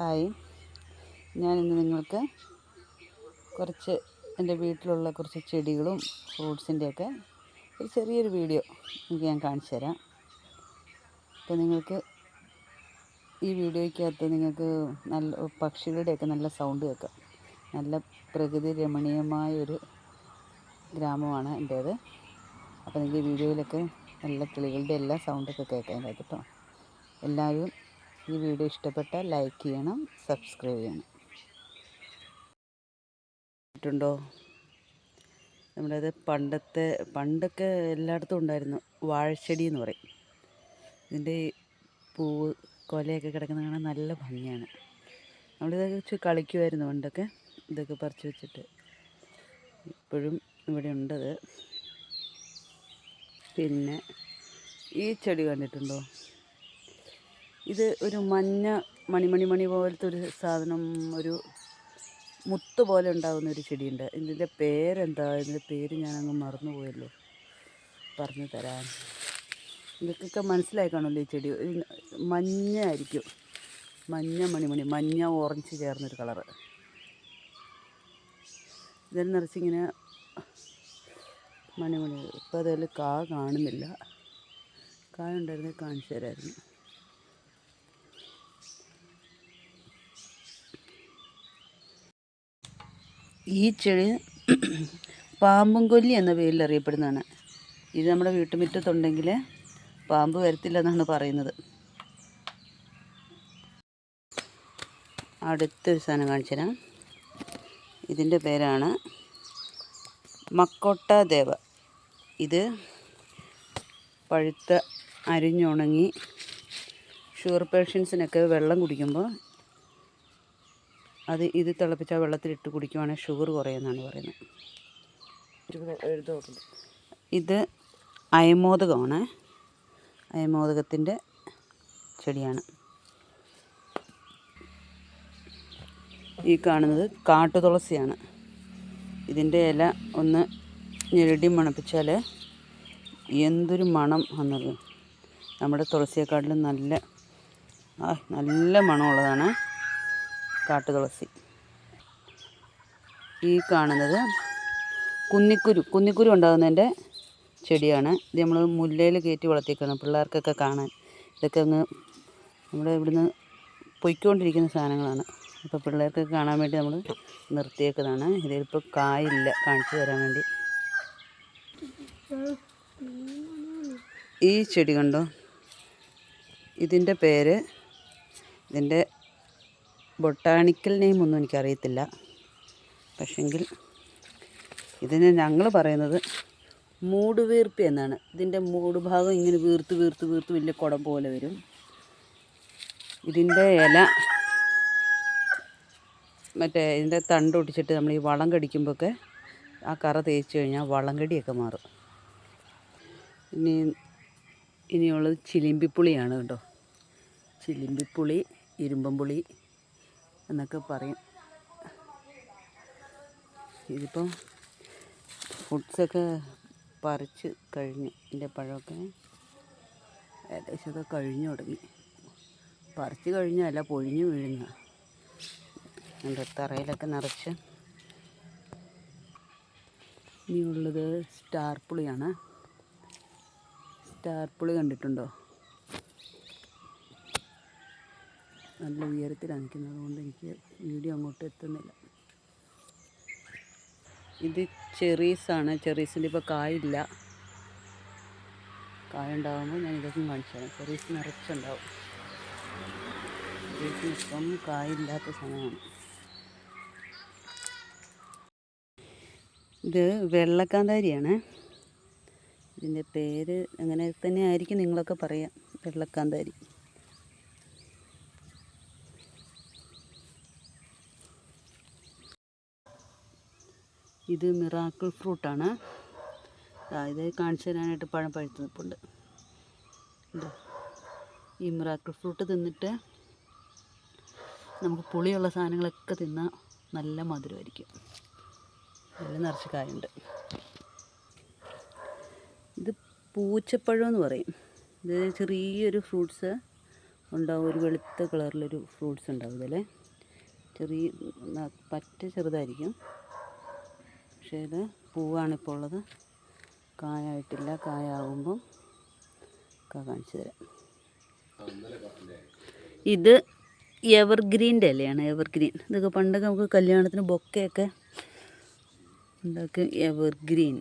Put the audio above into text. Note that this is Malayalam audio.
ഹായ്, ഞാനിന്ന് നിങ്ങൾക്ക് കുറച്ച് എൻ്റെ വീട്ടിലുള്ള കുറച്ച് ചെടികളും ഫ്രൂട്ട്സിൻ്റെയൊക്കെ ഒരു ചെറിയൊരു വീഡിയോ ഞാൻ കാണിച്ചു തരാം. അപ്പോൾ നിങ്ങൾക്ക് ഈ വീഡിയോയ്ക്കകത്ത് നിങ്ങൾക്ക് നല്ല പക്ഷികളുടെയൊക്കെ നല്ല സൗണ്ട് കേൾക്കാം. നല്ല പ്രകൃതി രമണീയമായൊരു ഗ്രാമമാണ് എൻ്റേത്. അപ്പോൾ നിങ്ങൾക്ക് ഈ വീഡിയോയിലൊക്കെ നല്ല കിളികളുടെ എല്ലാ സൗണ്ടൊക്കെ കേൾക്കാൻ കേട്ടോ. എല്ലാവരും ഈ വീഡിയോ ഇഷ്ടപ്പെട്ടാൽ ലൈക്ക് ചെയ്യണം, സബ്സ്ക്രൈബ് ചെയ്യണം. ുണ്ടോ നമ്മുടേത് പണ്ടൊക്കെ എല്ലായിടത്തും ഉണ്ടായിരുന്നു വാഴച്ചെടി എന്ന് പറയും. ഇതിൻ്റെ പൂവ് കൊലയൊക്കെ കിടക്കുന്ന കാണാൻ നല്ല ഭംഗിയാണ്. നമ്മളിതൊക്കെ വെച്ച് കളിക്കുമായിരുന്നു പണ്ടൊക്കെ, ഇതൊക്കെ പറിച്ച് വെച്ചിട്ട്. ഇപ്പോഴും ഇവിടെ ഉണ്ടത്. പിന്നെ ഈ ചെടി കണ്ടിട്ടുണ്ടോ? ഇത് ഒരു മഞ്ഞ മണി പോലത്തെ ഒരു സാധനം, ഒരു മുത്ത് പോലെ ഉണ്ടാകുന്ന ഒരു ചെടിയുണ്ട്. ഇതിൻ്റെ പേരെന്താ? ഇതിൻ്റെ പേര് ഞാനങ്ങ് മറന്നുപോയല്ലോ, പറഞ്ഞു തരാൻ. ഇതൊക്കെ മനസ്സിലായി കാണുമല്ലോ. ഈ ചെടി മഞ്ഞയായിരിക്കും, മഞ്ഞ ഓറഞ്ച് ചേർന്നൊരു കളറ്. ഇതിൽ നിറച്ചിങ്ങനെ മണി. ഇപ്പോൾ അതിൽ കാണുന്നില്ല. ഉണ്ടായിരുന്നേ കാണിച്ചു തരാമായിരുന്നു. ഈ ചെടി പാമ്പും കൊല്ലി എന്ന പേരിൽ അറിയപ്പെടുന്നതാണ്. ഇത് നമ്മുടെ വീട്ടുമുറ്റത്തുണ്ടെങ്കിൽ പാമ്പ് വരത്തില്ലെന്നാണ് പറയുന്നത്. അടുത്തൊരു സാധനം കാണിച്ചു തരാം. ഇതിൻ്റെ പേരാണ് മക്കോട്ട ദേവ. ഇത് പഴുത്ത അരിഞ്ഞുണങ്ങി ഷുഗർ പേഷ്യൻസിനൊക്കെ വെള്ളം കുടിക്കുമ്പോൾ ഇത് തിളപ്പിച്ച വെള്ളത്തിലിട്ട് കുടിക്കുവാണെങ്കിൽ ഷുഗർ കുറയുമെന്നാണ് പറയുന്നത്. ഇത് അയമോദകമാണ്. അയമോദകത്തിൻ്റെ ചെടിയാണ്. ഈ കാണുന്നത് കാട്ടുതുളസിയാണ്. ഇതിൻ്റെ ഇല ഒന്ന് ഞെരടി മണപ്പിച്ചാൽ എന്തൊരു മണം എന്നത്. നമ്മുടെ തുളസിയെക്കാട്ടിലും നല്ല മണമുള്ളതാണ് കാട്ടുതുളസി. ഈ കാണുന്നത് കുന്നിക്കുരു ഉണ്ടാകുന്നതിൻ്റെ ചെടിയാണ്. ഇത് നമ്മൾ മുല്ലയിൽ കയറ്റി വളർത്തിയേക്കാണ് പിള്ളേർക്കൊക്കെ കാണാൻ. ഇതൊക്കെ അങ്ങ് നമ്മുടെ ഇവിടുന്ന് പൊയ്ക്കൊണ്ടിരിക്കുന്ന സാധനങ്ങളാണ്. അപ്പോൾ പിള്ളേർക്കൊക്കെ കാണാൻ വേണ്ടി നമ്മൾ നിർത്തിയേക്കുന്നതാണ്. ഇതിലിപ്പോൾ കായില്ല, കാണിച്ചു തരാൻ വേണ്ടി. ഈ ചെടി കണ്ടോ? ഇതിൻ്റെ ബൊട്ടാണിക്കൽ നെയിമൊന്നും എനിക്കറിയത്തില്ല. പക്ഷെങ്കിൽ ഇതിന് ഞങ്ങൾ പറയുന്നത് മൂടുവീർപ്പ് എന്നാണ്. ഇതിൻ്റെ മൂട് ഭാഗം ഇങ്ങനെ വീർത്ത് വലിയ കുടം പോലെ വരും. ഇതിൻ്റെ ഇല ഇതിൻ്റെ തണ്ട് ഒട്ടിച്ചിട്ട് നമ്മൾ ഈ വളം കടിക്കുമ്പോഴൊക്കെ ആ കറ തേച്ച് കഴിഞ്ഞാൽ വളം കടിയൊക്കെ മാറും. ഇനിയുള്ളത് ചിലിമ്പിപ്പുളിയാണ് കേട്ടോ. ചിലിമ്പിപ്പുളി, ഇരുമ്പമ്പുളി എന്നൊക്കെ പറയും. ഇതിപ്പം ഫ്രൂട്ട്സൊക്കെ പറിച്ച് കഴിഞ്ഞു. ഇതിൻ്റെ പഴമൊക്കെ ഏകദേശമൊക്കെ കഴിഞ്ഞു തുടങ്ങി. പറിച്ച് കഴിഞ്ഞല്ല, പൊഴിഞ്ഞു വീഴുന്ന. എൻ്റെ തറയിലൊക്കെ നിറച്ച്. ഇനിയുള്ളത് സ്റ്റാർ പുളിയാണ്. സ്റ്റാർ പുളി കണ്ടിട്ടുണ്ടോ? നല്ല ഉയരത്തിലാണ് നിൽക്കുന്നത്, അതുകൊണ്ട് എനിക്ക് വീഡിയോ അങ്ങോട്ട് എത്തുന്നില്ല. ഇത് ചെറീസാണ്. ചെറീസിൻ്റെ ഇപ്പോൾ കായില്ല. കായുണ്ടാകുമ്പോൾ ഞാൻ ഇതൊക്കെ കാണിച്ചു തരാം. ചെറീസ് നിറച്ചുണ്ടാവും. ചെറീസിന് ഇപ്പം കായില്ലാത്ത സമയമാണ്. ഇത് വെള്ളക്കാന്താരിയാണ്. ഇതിൻ്റെ പേര് അങ്ങനെ തന്നെ ആയിരിക്കും നിങ്ങളൊക്കെ പറയാം, വെള്ളക്കാന്താരി. ഇത് മിറാക്കിൾ ഫ്രൂട്ടാണ്. ഇത് കാണിച്ചു തരാനായിട്ട് പഴം പഴുത്ത് നിൽപ്പുണ്ട്. ഈ മിറാക്കിൾ ഫ്രൂട്ട് തിന്നിട്ട് നമുക്ക് പുളിയുള്ള സാധനങ്ങളൊക്കെ തിന്നാൽ നല്ല മധുരമായിരിക്കും. നല്ല നിറച്ച് കായുണ്ട്. ഇത് പൂച്ചപ്പഴം എന്ന് പറയും. ഇത് ചെറിയൊരു ഉണ്ടാവും. ഒരു വെളുത്ത കളറിലൊരു ഫ്രൂട്ട്സ് ഉണ്ടാവും ഇതിൽ. ചെറിയ പറ്റ ചെറുതായിരിക്കും. പക്ഷേ ഇത് പൂവാണിപ്പോൾ ഉള്ളത്. കായായിട്ടില്ല. കായാവുമ്പം കാണിച്ചു തരാം. ഇത് എവർഗ്രീൻ്റെ ഇലയാണ്. എവർഗ്രീൻ ഇതൊക്കെ പണ്ടൊക്കെ നമുക്ക് കല്യാണത്തിന് ബൊക്കെയൊക്കെ ഉണ്ടാക്കും. എവർഗ്രീൻ